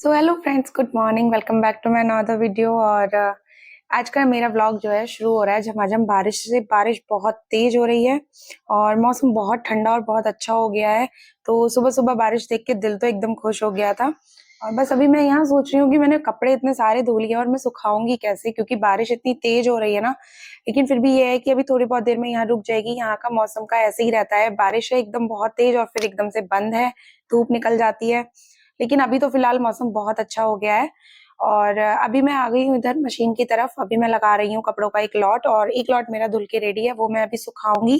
So hello friends, good morning. Welcome back to my another video. और आज का मेरा व्लॉग जो है शुरू हो रहा है झमाझम बारिश से। बारिश बहुत तेज हो रही है और मौसम बहुत ठंडा और बहुत अच्छा हो गया है। तो सुबह सुबह बारिश देख के दिल तो एकदम खुश हो गया था। और बस अभी मैं यहाँ सोच रही हूँ कि मैंने कपड़े इतने सारे धो लिए और मैं सुखाऊंगी कैसे, क्योंकि बारिश इतनी तेज हो रही है ना। लेकिन फिर भी ये है कि अभी थोड़ी बहुत देर में यहाँ रुक जाएगी। यहाँ का मौसम का ऐसे ही रहता है, बारिश है एकदम बहुत तेज और फिर एकदम से बंद है, धूप निकल जाती है। लेकिन अभी तो फिलहाल मौसम बहुत अच्छा हो गया है। और अभी मैं आ गई हूँ इधर मशीन की तरफ। अभी मैं लगा रही हूँ कपड़ों का एक लॉट, और एक लॉट मेरा धुल के रेडी है, वो मैं अभी सुखाऊंगी।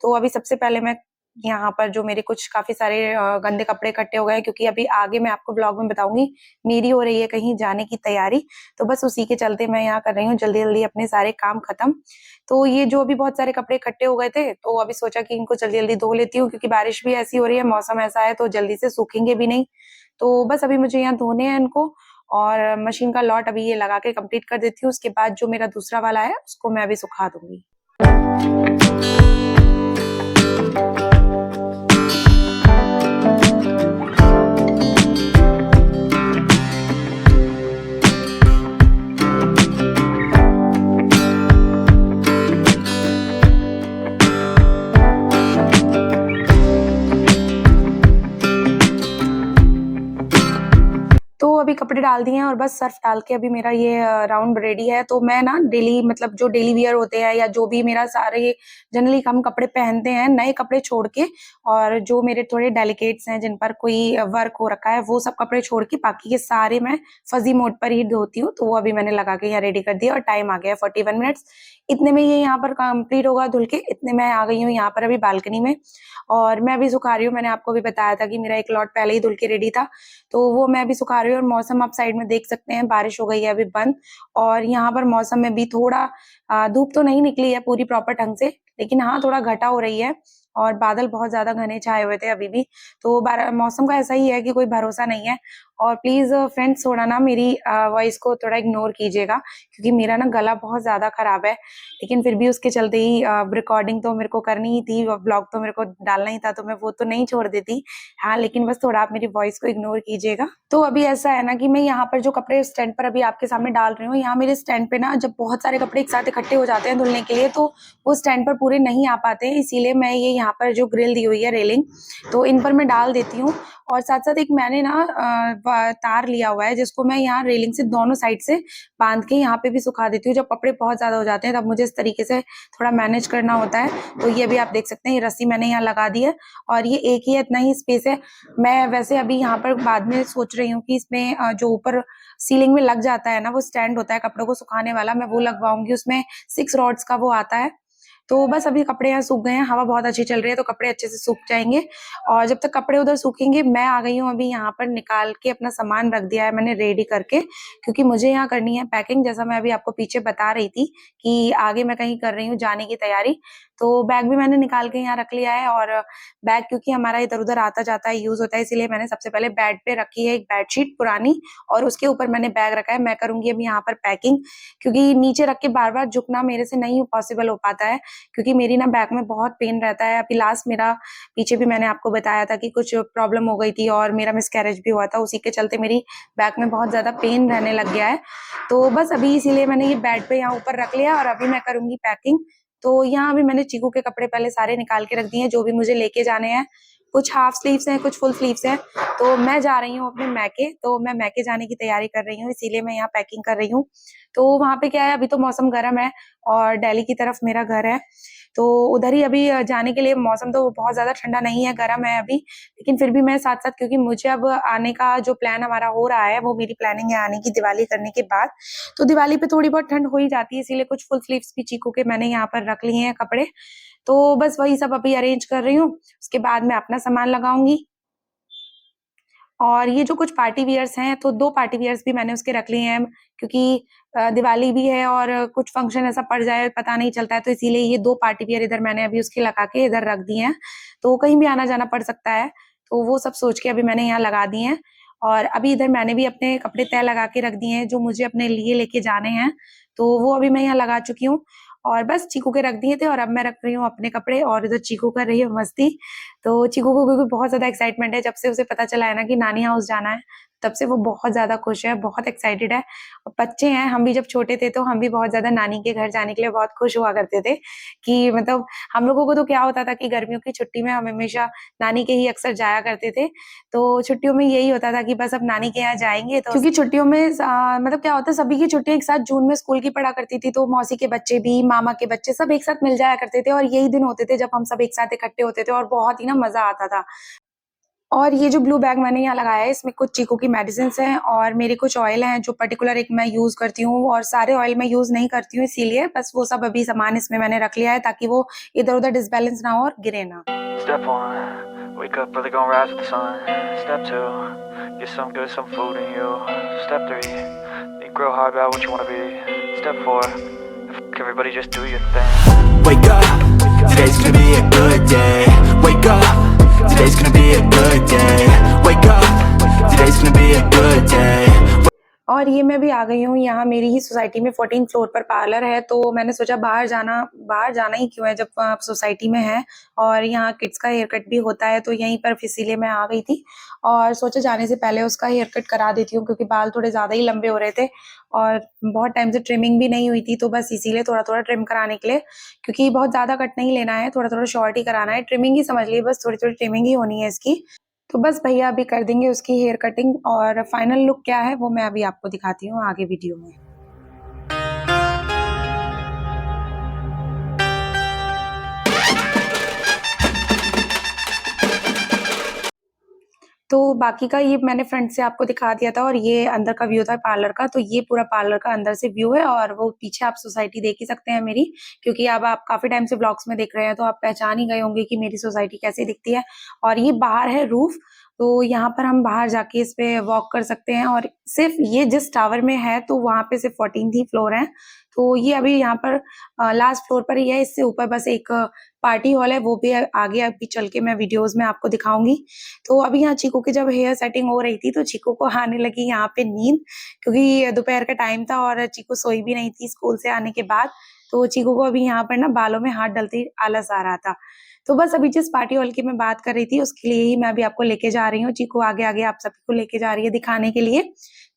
तो अभी सबसे पहले मैं यहाँ पर जो मेरे कुछ काफी सारे गंदे कपड़े इकट्ठे हो गए, क्योंकि अभी आगे मैं आपको ब्लॉग में बताऊंगी मेरी हो रही है कहीं जाने की तैयारी। तो बस उसी के चलते मैं यहाँ कर रही हूँ जल्दी जल्दी अपने सारे काम खत्म। तो ये जो अभी बहुत सारे कपड़े इकट्ठे हो गए थे, तो अभी सोचा कि इनको जल्दी जल्दी धो लेती हूँ, क्योंकि बारिश भी ऐसी हो रही है, मौसम ऐसा है, तो जल्दी से सूखेंगे भी नहीं। तो बस अभी मुझे यहाँ धोने हैं इनको, और मशीन का लॉट अभी ये लगा के कंप्लीट कर देती हूँ। उसके बाद जो मेरा दूसरा वाला है उसको मैं अभी सुखा दूंगी। तो अभी कपड़े डाल दिए हैं और बस सर्फ डाल के अभी मेरा ये राउंड रेडी है। तो मैं ना डेली, मतलब जो डेली वियर होते हैं या जो भी मेरा सारे जनरली हम कपड़े पहनते हैं, नए कपड़े छोड़ के, और जो मेरे थोड़े डेलिकेट्स हैं जिन पर कोई वर्क हो रखा है, वो सब कपड़े छोड़ के बाकी के सारे मैं फजी मोड पर ही धोती हूँ। तो वो अभी मैंने लगा के यहाँ रेडी कर दिया और टाइम आ गया है 41 मिनट्स। इतने में ये यहाँ पर कंप्लीट होगा धुल के। इतने में आ गई हूँ यहाँ पर अभी बालकनी में, और मैं अभी सुखा रही हूँ। मैंने आपको भी बताया था कि मेरा एक लॉट पहले ही धुल के रेडी था, तो वो मैं अभी सुखा रही हूँ। और मौसम आप साइड में देख सकते हैं, बारिश हो गई है अभी बंद। और यहाँ पर मौसम में भी थोड़ा धूप तो नहीं निकली है पूरी प्रॉपर ढंग से, लेकिन हाँ थोड़ा घटा हो रही है, और बादल बहुत ज्यादा घने छाए हुए थे अभी भी। तो मौसम का ऐसा ही है कि कोई भरोसा नहीं है। और प्लीज फ्रेंड्स, थोड़ा ना मेरी वॉइस को थोड़ा इग्नोर कीजिएगा, क्योंकि मेरा ना गला बहुत ज्यादा खराब है। लेकिन फिर भी उसके चलते ही रिकॉर्डिंग तो मेरे को करनी ही थी, ब्लॉग तो मेरे को डालना ही था, तो मैं वो तो नहीं छोड़ देती। हाँ, लेकिन बस थोड़ा आप मेरी वॉइस को इग्नोर कीजिएगा। तो अभी ऐसा है ना कि मैं यहाँ पर जो कपड़े स्टैंड पर अभी आपके सामने डाल रही हूँ, यहाँ मेरे स्टैंड पे ना जब बहुत सारे कपड़े एक साथ इकट्ठे हो जाते हैं धुलने के लिए, तो वो स्टैंड पर पूरे नहीं आ पाते हैं। इसीलिए मैं ये यहाँ पर जो ग्रिल दी हुई है, रेलिंग, तो इन पर मैं डाल देती हूँ। और साथ साथ एक मैंने ना तार लिया हुआ है, जिसको मैं यहाँ रेलिंग से दोनों साइड से बांध के यहाँ पे भी सुखा देती हूँ। जब कपड़े बहुत ज्यादा हो जाते हैं तब मुझे इस तरीके से थोड़ा मैनेज करना होता है। तो ये भी आप देख सकते हैं, ये रस्सी मैंने यहाँ लगा दी है, और ये एक ही है, इतना ही स्पेस है। मैं वैसे अभी यहाँ पर बाद में सोच रही हूँ कि इसमें जो ऊपर सीलिंग में लग जाता है ना, वो स्टैंड होता है कपड़ों को सुखाने वाला, मैं वो लगवाऊंगी। उसमें 6 रॉड्स का वो आता है। तो बस अभी कपड़े यहाँ सूख गए हैं, हवा बहुत अच्छी चल रही है, तो कपड़े अच्छे से सूख जाएंगे। और जब तक कपड़े उधर सूखेंगे, मैं आ गई हूँ अभी यहाँ पर निकाल के अपना सामान रख दिया है मैंने रेडी करके, क्योंकि मुझे यहाँ करनी है पैकिंग। जैसा मैं अभी आपको पीछे बता रही थी कि आगे मैं कहीं कर रही हूँ जाने की तैयारी, तो बैग भी मैंने निकाल के यहाँ रख लिया है। और बैग क्योंकि हमारा इधर उधर आता जाता है, यूज होता है, इसीलिए मैंने सबसे पहले बेड पे रखी है एक बेडशीट पुरानी, और उसके ऊपर मैंने बैग रखा है। मैं करूंगी अभी यहाँ पर पैकिंग, क्योंकि नीचे रख के बार बार झुकना मेरे से नहीं पॉसिबल हो पाता है, क्योंकि मेरी ना बैक में बहुत पेन रहता है। अभी लास्ट मेरा पीछे भी मैंने आपको बताया था कि कुछ प्रॉब्लम हो गई थी और मेरा मिसकैरेज भी हुआ था, उसी के चलते मेरी बैक में बहुत ज्यादा पेन रहने लग गया है। तो बस अभी इसीलिए मैंने ये बेड पे यहाँ ऊपर रख लिया, और अभी मैं करूंगी पैकिंग। तो यहाँ अभी मैंने चीकू के कपड़े पहले सारे निकाल के रख दिए हैं, जो भी मुझे लेके जाने हैं। कुछ हाफ स्लीव्स हैं, कुछ फुल स्लीव्स हैं। तो मैं जा रही हूँ अपने मैके, तो मैं मैके जाने की तैयारी कर रही हूँ, इसीलिए मैं यहाँ पैकिंग कर रही हूँ। तो वहां पे क्या है, अभी तो मौसम गर्म है, और दिल्ली की तरफ मेरा घर है, तो उधर ही अभी जाने के लिए मौसम तो बहुत ज्यादा ठंडा नहीं है, गर्म है अभी। लेकिन फिर भी मैं साथ साथ, क्योंकि मुझे अब आने का जो प्लान हमारा हो रहा है, वो मेरी प्लानिंग है आने की दिवाली करने के बाद। तो दिवाली पे थोड़ी बहुत ठंड हो ही जाती है, इसीलिए कुछ फुल स्लीव्स भी चीकू के मैंने यहाँ पर रख लिए हैं कपड़े। तो बस वही सब अभी अरेंज कर रही हूँ, उसके बाद मैं अपना सामान लगाऊंगी। और ये जो कुछ पार्टी वियर्स हैं, तो 2 पार्टी वियर्स भी मैंने उसके रख लिए हैं, क्योंकि दिवाली भी है और कुछ फंक्शन ऐसा पड़ जाए पता नहीं चलता है, तो इसीलिए ये 2 पार्टी वियर इधर मैंने अभी उसके लगा के इधर रख दिए हैं। तो कहीं भी आना जाना पड़ सकता है, तो वो सब सोच के अभी मैंने यहाँ लगा दिए हैं। और अभी इधर मैंने भी अपने कपड़े तय लगा के रख दिए हैं, जो मुझे अपने लिए लेके जाने हैं, तो वो अभी मैं यहाँ लगा चुकी हूँ। और बस चीकू के रख दिए थे, और अब मैं रख रही हूँ अपने कपड़े, और इधर चीकू कर रही है मस्ती। तो चीकू को क्योंकि बहुत ज्यादा एक्साइटमेंट है, जब से उसे पता चला है ना कि नानी हाउस जाना है, तब से वो बहुत ज़्यादा खुश है, बहुत एक्साइटेड है। और बच्चे हैं, हम भी जब छोटे थे तो हम भी बहुत ज़्यादा नानी के घर जाने के लिए बहुत खुश हुआ करते थे कि मतलब हम लोगों को तो क्या होता था कि गर्मियों की छुट्टी में हम हमेशा नानी के ही अक्सर जाया करते थे। तो छुट्टियों में यही होता था कि बस अब नानी के यहाँ जाएँगे तो क्योंकि छुट्टियों में मतलब क्या होता है सभी की छुट्टियाँ एक साथ जून में स्कूल की पड़ा करती थी, तो मौसी के बच्चे भी, मामा के बच्चे सब एक साथ मिल जाया करते थे और यही दिन होते थे जब हम सब एक साथ इकट्ठे होते थे और बहुत ही ना मज़ा आता था। और ये जो ब्लू बैग मैंने यहाँ लगाया है इसमें कुछ चीकू की मेडिसिन्स हैं और मेरे कुछ ऑयल हैं जो पर्टिकुलर एक मैं यूज़ करती हूँ और सारे ऑयल मैं यूज़ नहीं करती हूँ इसीलिए बस वो सब अभी सामान इसमें मैंने रख लिया है ताकि वो इधर-उधर डिसबैलेंस ना हो और गिरे ना। Step one, wake up early, gonna rise with the sun. Step two, get some good, some food in you. Step three, think real hard about what you wanna be. Step four, everybody just do your thing. Wake up, today's gonna be a good day. Wake up, today's gonna be a good day. Wake up, today's gonna be a good day. और ये मैं भी आ गई हूँ यहाँ मेरी ही society में 14th floor पर पार्लर है, तो मैंने सोचा बाहर जाना ही क्यों है जब आप सोसाइटी में हैं और यहाँ किड्स का हेयर कट भी होता है, तो यहीं पर इसीलिए मैं आ गई थी और सोचा जाने से पहले उसका हेयर कट करा देती हूँ क्योंकि बाल थोड़े ज़्यादा ही लंबे हो रहे थे और बहुत टाइम से ट्रिमिंग भी नहीं हुई थी, तो बस इसीलिए थोड़ा-थोड़ा ट्रिम कराने के लिए क्योंकि बहुत ज़्यादा कट नहीं लेना है, थोड़ा-थोड़ा शॉर्ट ही कराना है, ट्रिमिंग ही समझ लीजिए बस थोड़ी-थोड़ी ट्रिमिंग ही होनी है इसकी। तो बस भैया अभी कर देंगे उसकी हेयर कटिंग और फाइनल लुक क्या है वो मैं अभी आपको दिखाती हूँ आगे वीडियो में। तो बाकी का ये मैंने फ्रंट से आपको दिखा दिया था और ये अंदर का व्यू था पार्लर का, तो ये पूरा पार्लर का अंदर से व्यू है और वो पीछे आप सोसाइटी देख ही सकते हैं मेरी, क्योंकि अब आप काफ़ी टाइम से ब्लॉग्स में देख रहे हैं तो आप पहचान ही गए होंगे कि मेरी सोसाइटी कैसी दिखती है। और ये बाहर है रूफ, तो यहाँ पर हम बाहर जाके इस पे वॉक कर सकते हैं और सिर्फ ये जिस टावर में है तो वहाँ पे सिर्फ 14th ही फ्लोर है। तो ये अभी यहाँ पर लास्ट फ्लोर पर ही है, इससे ऊपर बस एक पार्टी हॉल है, वो भी आगे अभी चल के मैं वीडियोज़ में आपको दिखाऊँगी। तो अभी यहाँ चीकू की जब हेयर सेटिंग हो रही थी तो चीकू को आने लगी यहाँ पे नींद, क्योंकि दोपहर का टाइम था और चीकू सोई भी नहीं थी स्कूल से आने के बाद। तो चीकू को अभी यहाँ पर ना बालों में हाथ डलते ही आलस आ रहा था। तो बस अभी जिस पार्टी हॉल की मैं बात कर रही थी उसके लिए ही मैं अभी आपको लेके जा रही हूँ। चीकू आगे-आगे आप सभी को लेके जा रही है दिखाने के लिए।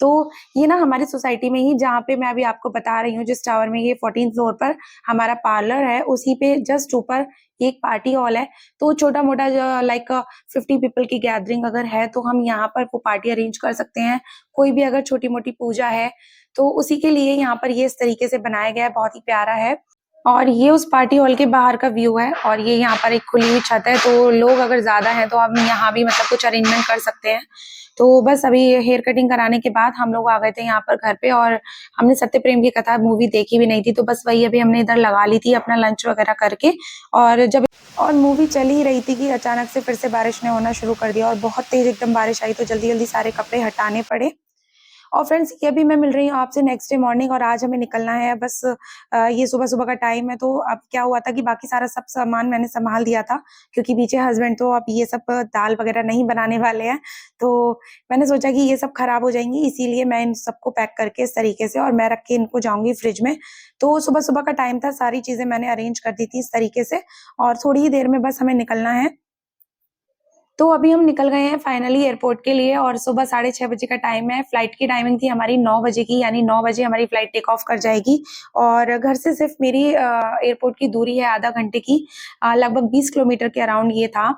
तो ये ना हमारी सोसाइटी में ही जहाँ पे मैं अभी आपको बता रही हूँ जिस टावर में ये 14th फ्लोर पर हमारा पार्लर है, उसी पे जस्ट ऊपर एक पार्टी हॉल है। तो छोटा-मोटा जो लाइक 50 पीपल की गैदरिंग अगर है तो हम यहाँ पर वो पार्टी अरेंज कर सकते हैं। कोई भी अगर छोटी-मोटी पूजा है, तो उसी के लिए यहाँ पर ये इस तरीके से बनाया गया है, बहुत ही प्यारा है। और ये उस पार्टी हॉल के बाहर का व्यू है और ये यहाँ पर एक खुली हुई छत है, तो लोग अगर ज़्यादा हैं तो हम यहाँ भी मतलब कुछ अरेंजमेंट कर सकते हैं। तो बस अभी हेयर कटिंग कराने के बाद हम लोग आ गए थे यहाँ पर घर पे और हमने सत्यप्रेम की कथा मूवी देखी भी नहीं थी, तो बस वही अभी हमने इधर लगा ली थी अपना लंच वगैरह करके। और मूवी चल ही रही थी कि अचानक से फिर से बारिश ने होना शुरू कर दिया और बहुत तेज़ एकदम बारिश आई, तो जल्दी-जल्दी सारे कपड़े हटाने पड़े। और फ्रेंड्स ये अभी मैं मिल रही हूँ आपसे नेक्स्ट डे मॉर्निंग और आज हमें निकलना है बस ये सुबह-सुबह का टाइम है, तो अब क्या हुआ था कि बाकी सारा सब सामान मैंने सँभाल दिया था, क्योंकि पीछे हस्बैंड तो अब ये सब दाल वगैरह नहीं बनाने वाले हैं। तो मैंने सोचा कि ये सब खराब हो जाएँगी, इसीलिए मैं इन सबको पैक करके इस तरीके से और मैं रख के इनको जाऊँगी फ्रिज में। तो सुबह-सुबह का टाइम था, सारी चीज़ें मैंने अरेंज कर दी थी इस तरीके से और थोड़ी ही देर में बस हमें निकलना है। तो अभी हम निकल गए हैं फाइनली एयरपोर्ट के लिए और सुबह 6:30 बजे का टाइम है। फ्लाइट की टाइमिंग थी हमारी 9 बजे की, यानी 9 बजे हमारी फ्लाइट टेक ऑफ कर जाएगी और घर से सिर्फ मेरी एयरपोर्ट की दूरी है आधा घंटे की, लगभग 20 किलोमीटर के अराउंड ये था।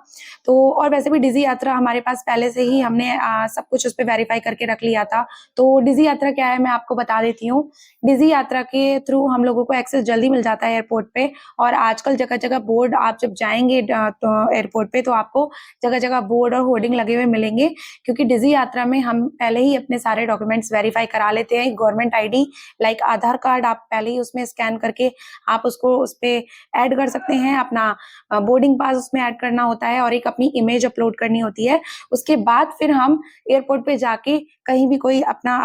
तो और वैसे भी डिज़ी यात्रा हमारे पास पहले से ही हमने सब कुछ उस पे वेरीफाई करके रख लिया था। तो डिज़ी यात्रा क्या है मैं आपको बता देती हूँ। डिज़ी यात्रा के थ्रू हम लोगों को एक्सेस जल्दी मिल जाता है एयरपोर्ट पे और आजकल जगह-जगह बोर्ड आप जब जाएँगे तो एयरपोर्ट पे तो आपको जगह-जगह बोर्ड और होर्डिंग लगे हुए मिलेंगे, क्योंकि डिज़ी यात्रा में हम पहले ही अपने सारे डॉक्यूमेंट्स वेरीफाई करा लेते हैं। गवर्नमेंट आईडी लाइक आधार कार्ड आप पहले ही उसमें स्कैन करके आप उसको उसपे ऐड कर सकते हैं। अपना बोर्डिंग पास उसमें ऐड करना होता है और एक अपनी इमेज अपलोड करनी होती है। उसके बाद फिर हम एयरपोर्ट पे जाके कहीं भी कोई अपना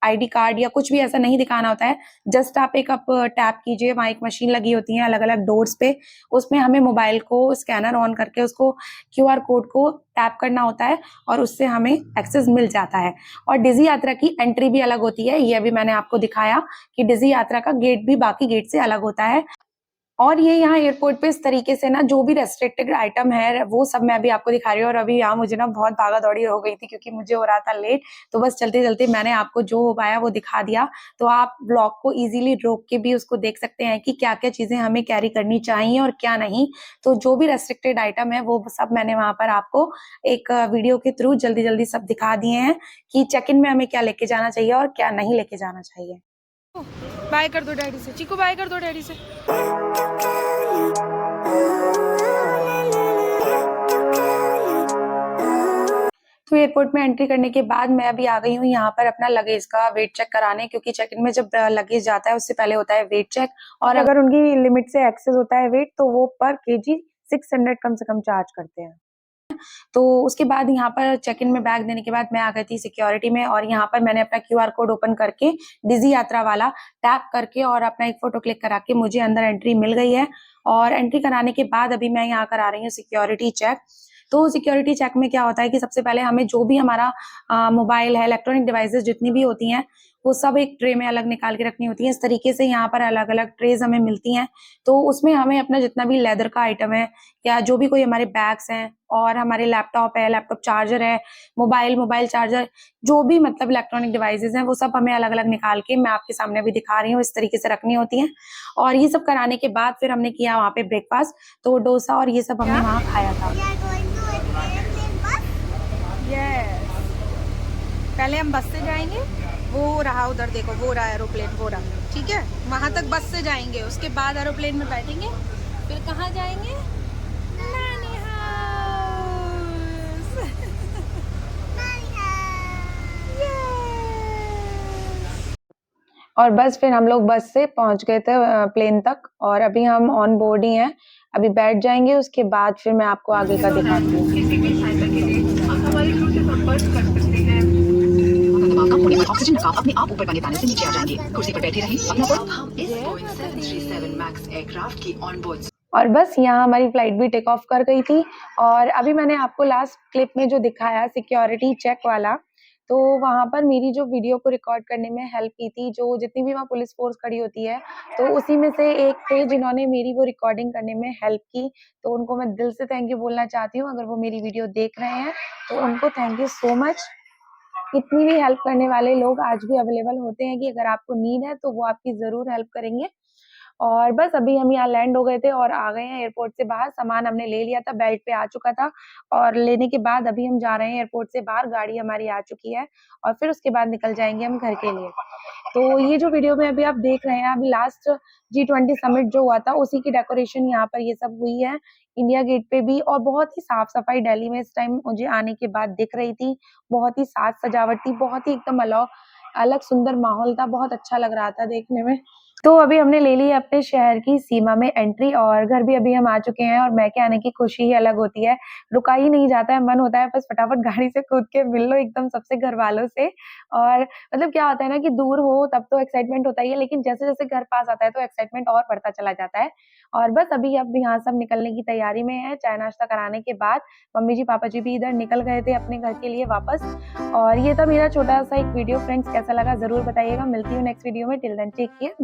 आईडी कार्ड या कुछ भी ऐसा नहीं दिखाना होता है। जस्ट आप टैप कीजिए, वहाँ एक मशीन लगी होती है अलग-अलग डोर्स पे, उसमें हमें मोबाइल को स्कैनर ऑन करके उसको क्यूआर कोड को टैप करना होता है और उससे हमें एक्सेस मिल जाता है। और डिज़ी यात्रा की एंट्री भी अलग होती है, ये अभी मैंने आपको दिखाया कि डिज़ी यात्रा का गेट भी बाकी गेट से अलग होता है। और ये यहाँ एयरपोर्ट पे इस तरीके से ना जो भी रेस्ट्रिक्टेड आइटम है वो सब मैं अभी आपको दिखा रही हूँ। और अभी यहाँ मुझे ना बहुत भागा दौड़ी हो गई थी क्योंकि मुझे हो रहा था लेट, तो बस चलते-चलते मैंने आपको जो हो पाया वो दिखा दिया। तो आप ब्लॉग को इज़िली रोक के भी उसको देख सकते हैं कि क्या-क्या चीज़ें हमें कैरी करनी चाहिए और क्या नहीं। तो जो भी रेस्ट्रिक्टेड आइटम है वो सब मैंने वहाँ पर आपको एक वीडियो के थ्रू जल्दी-जल्दी सब दिखा दिए हैं कि चेक इन में हमें क्या लेके जाना चाहिए और क्या नहीं लेके जाना चाहिए। बाय कर दो डैडी से, चीकू बाय कर दो डैडी से। तो एयरपोर्ट में एंट्री करने के बाद मैं अभी आ गई हूँ यहाँ पर अपना लगेज का वेट चेक कराने, क्योंकि चेक इन में जब लगेज जाता है उससे पहले होता है वेट चेक, और अगर उनकी लिमिट से एक्सेस होता है वेट तो वो पर केजी 600 कम से कम चार्ज करते हैं। तो उसके बाद यहाँ पर चेक इन में बैग देने के बाद मैं आ गई थी सिक्योरिटी में, और यहाँ पर मैंने अपना QR कोड ओपन करके डिजी यात्रा वाला टैप करके और अपना एक फोटो क्लिक करा के मुझे अंदर एंट्री मिल गई है। और एंट्री कराने के बाद अभी मैं यहाँ करा रही हूँ सिक्योरिटी चेक। तो सिक्योरिटी चेक में क्या होता है कि सबसे पहले हमें जो भी हमारा मोबाइल है, इलेक्ट्रॉनिक डिवाइसेस जितनी भी होती हैं वो सब एक ट्रे में अलग निकाल के रखनी होती है। इस तरीके से यहाँ पर अलग-अलग ट्रेज हमें मिलती हैं। तो उसमें हमें अपना जितना भी लेदर का आइटम है या जो भी कोई हमारे बैग्स हैं और हमारे लैपटॉप है, लैपटॉप चार्जर है, मोबाइल चार्जर, जो भी मतलब इलेक्ट्रॉनिक डिवाइसेस हैं वो सब हमें अलग-अलग निकाल के मैं आपके सामने अभी दिखा रही हूँ, इस तरीके से रखनी होती हैं। और ये सब कराने के बाद फिर हमने किया वहाँ पे ब्रेकफास्ट, तो डोसा और ये सब हमने वहाँ खाया था। यस, पहले हम बस से जाएंगे, वो रहा उधर देखो, वो रहा एरोप्लेन, वो रहा, ठीक है। वहाँ तक बस से जाएंगे, उसके बाद एरोप्लेन में बैठेंगे, फिर कहाँ जाएंगे? नानी हाउस। और बस फिर हम लोग बस से पहुंच गए थे प्लेन तक, और अभी हम ऑन बोर्ड ही हैं, अभी बैठ जाएंगे, उसके बाद फिर मैं आपको आगे का दिखाती हूँ। ऑक्सीजन नकाब अपने आप ऊपर बने पैनल से नीचे आ जाएंगे। कुर्सी पर बैठे रहें, अपना पर हम इस बोइंग 737 मैक्स एयरक्राफ्ट की ऑन बोर्ड। और बस यहाँ हमारी फ्लाइट भी टेक ऑफ कर गई थी। और अभी मैंने आपको लास्ट क्लिप में जो दिखाया सिक्योरिटी चेक वाला, तो वहाँ पर मेरी जो वीडियो को रिकॉर्ड करने में हेल्प की थी, जो जितनी भी वहाँ पुलिस फोर्स खड़ी होती है, तो उसी में से एक थे जिन्होंने मेरी वो रिकॉर्डिंग करने में हेल्प की। तो उनको मैं दिल से थैंक यू बोलना चाहती हूँ। अगर वो मेरी वीडियो देख रहे हैं तो उनको थैंक यू सो मच। इतनी भी हेल्प करने वाले लोग आज भी अवेलेबल होते हैं कि अगर आपको नीड है तो वो आपकी ज़रूर हेल्प करेंगे। और बस अभी हम यहाँ लैंड हो गए थे और आ गए हैं एयरपोर्ट से बाहर। सामान हमने ले लिया था, बेल्ट पे आ चुका था, और लेने के बाद अभी हम जा रहे हैं एयरपोर्ट से बाहर, गाड़ी हमारी आ चुकी है और फिर उसके बाद निकल जाएँगे हम घर के लिए। तो ये जो वीडियो में अभी आप देख रहे हैं, अभी लास्ट G20 समिट जो हुआ था उसी की डेकोरेशन यहाँ पर ये सब हुई है, इंडिया गेट पे भी। और बहुत ही साफ-सफाई दिल्ली में इस टाइम मुझे आने के बाद दिख रही थी। बहुत ही साज-सजावट थी, बहुत ही एकदम अलग सुंदर माहौल था, बहुत अच्छा लग रहा था देखने में। तो अभी हमने ले ली है अपने शहर की सीमा में एंट्री, और घर भी अभी हम आ चुके हैं, और मैके आने की खुशी ही अलग होती है। रुका ही नहीं जाता है, मन होता है बस फटाफट गाड़ी से कूद के मिल लो एकदम सबसे घरवालों से। और मतलब क्या होता है ना कि दूर हो तब तो एक्साइटमेंट होता ही है, लेकिन जैसे-जैसे घर पास आता है तो एक्साइटमेंट और बढ़ता चला जाता है। और बस अभी अब यहाँ सब निकलने की तैयारी में है। चाय नाश्ता कराने के बाद मम्मी जी, पापा जी भी इधर निकल गए थे अपने घर के लिए वापस। और ये था मेरा छोटा-सा एक वीडियो। फ्रेंड्स कैसा लगा ज़रूर बताइएगा। मिलती हूँ नेक्स्ट वीडियो में। Till then take care.